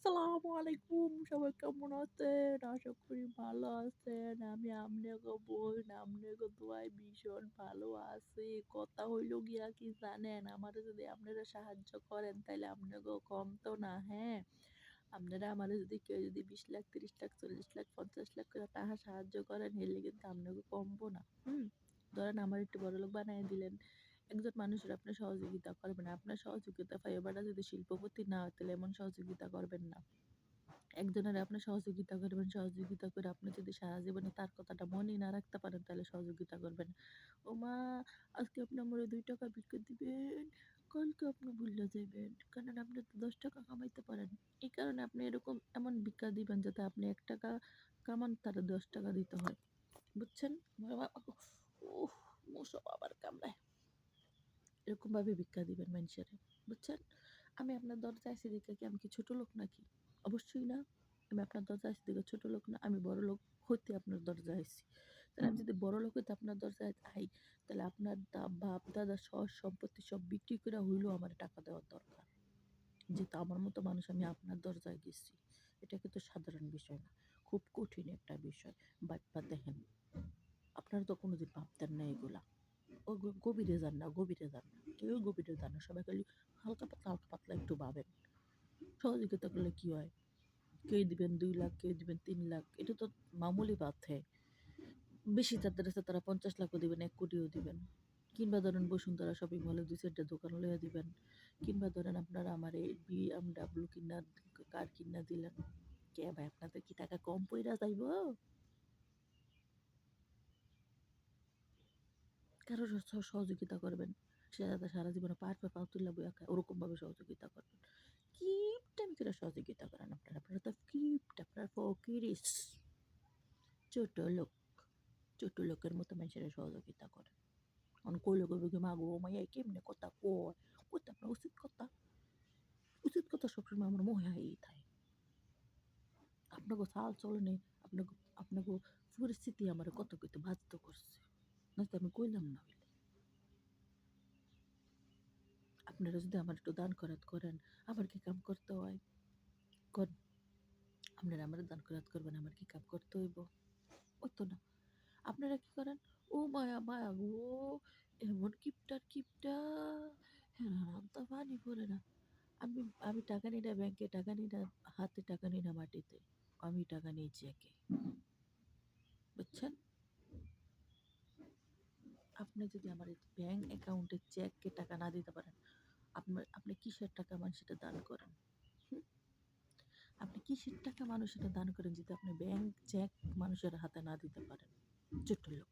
আসসালামু আলাইকুম। সবাই কেমন আছেন? আশা করি ভালো আছেন। আমি আপনাগো বোন, আপনাগো দোয়ায় ভীষণ ভালো আছি। কথা হইল গিয়া কি জানেন? আমারে যদি আপনারা সাহায্য করেন তাইলে আপনাগো কমতো না, হ্যাঁ? আপনারা আমারে যদি কেউ যদি 20,00,000, 30,00,000, 40,00,000, 50,00,000 করে টাকা সাহায্য করেন হেললে কিন্তু আপনাগো কমবো না। ধরেন আমার একটু বড়লোক বানায় দিলেন। একজন মানুষের আপনি সহযোগিতা করবেন। আপনার সহযোগিতা পাইয়া বেটা যদি শিল্পপতি না হয় তাহলে এমন সহযোগিতা করবেন না। একজনের আপনি সহযোগিতা করবেন, সহযোগিতা করে আপনি যদি সারা জীবনে তার কথাটা মনেই না রাখতে পারেন তাহলে সহযোগিতা করবেন। ওমা! আজকে আপনি আমারে ৳২ ভিক্ষা দিবেন, কালকে আপনি ভুইল্লা যাইবেন। কারণ আপনি তো ৳10 কামাইতে পারেন। এই কারণে আপনি এমন ভিক্ষা দিবেন যাতে আপনি ৳1 কামান তারে ৳10 দিতে হয়। বুঝছেন? উহ! মশা আবার কামড়ায়। এরকমভাবে ভিক্ষা দিবেন মাইনষেরে। বুঝছেন? আমি আপনার দরজায় আইছি দেইখা কি আমি কি ছোট লোক নাকি? অবশ্যই না। আমি আপনার দরজায় আইছি দেইখা ছোট লোক না। আমি বড়লোক হইতে আপনার দরজায় আইছি। তাহলে আমি যদি বড়লোক হইতে আপনার দরজায় তাহলে আপনার বাপ দাদা সম্পত্তি সব বিক্রি কইরা হইলেও আমারে টাকা দেওয়ার দরকার। যেহেতু আমার মতো মানুষ আমি আপনার দরজায় গেছি। এটা কিন্তু সাধারণ বিষয় না। খুব কঠিন একটা বিষয়। ভাইব্বা দেখেন। আপনারা তো কোনোদিন ভাবতেন না এগুলা। ও গভীরে যান না, গভীরে যান না। কেউ গভীরে যান না। সবাই খালি হালকা পাতলা একটু ভাবেন। সহযোগিতা করলে কি হয়? কেউ দিবেন 2,00,000, কেউ দিবেন 3,00,000। এটা তো মামুলি বাত হ্যায়। বেশি যাদের আছে তারা 50,00,000 ও দিবেন, 1,00,00,000 ও দিবেন। কিংবা ধরেন বসুন্ধরা শপিং মলে 2-4 টা দোকান লইয়া দিবেন। কিংবা ধরেন আপনারা আমারে BMW কার কিনা দিলেন। কে ভাই আপনাদের কি টাকা কম পইড়া যাইব? কারো সহযোগিতা করবেন। সে যাতে সারা জীবনে পায়ের পর পা তুইলা বইয়া খায় ওরকমভাবে সহযোগিতা করবেন। কিপটামি করে সহযোগিতা করেন আপনারা। আপনারা তো আপনারা ফকিরিস। ছোট লোক। ছোট লোকের মতো মানুষেরা সহযোগিতা করেন। অন কইলে কইবে কি মাগো মাইয়া কেমনে কথা কয়? কইতে আপনার উচিত কথা। উচিত কথা সবসময় আমার মুহে আইয়াই থাকে। আপনাগো চাল চলনে আপনাগো আপনাগো পরিস্থিতি আমারে কত কইতে বাধ্য করছে। নয়তো আমি কইলাম না হইলে। আপনারা যদি আমার একটু দান খয়রাত করেন, আমার কি কাম করতে হয়? কন আপনারা আমারে দান খয়রাত করবেন, আমার কি কাম করতে হইব? হইতো না। আপনারা কি করেন? ও মায়া গো! এমন কিপটা, হেরান তো পানি পড়ে না। আমি আমি টাকা নিই না ব্যাংকে, টাকা নিই না হাতে, টাকা নিই না মাটিতে। আমি টাকা নিই চেকে। বুঝছেন? আপনি যদি আমার এই ব্যাংক অ্যাকাউন্টে চেকে টাকা না দিতে পারেন, আপনি কিসের টাকা মানুষেরে দান করেন? হুম? আপনি কিসের টাকা মানুষেরে দান করেন যদি আপনি ব্যাংক চেক মানুষের হাতে না দিতে পারেন? ছোট লোক।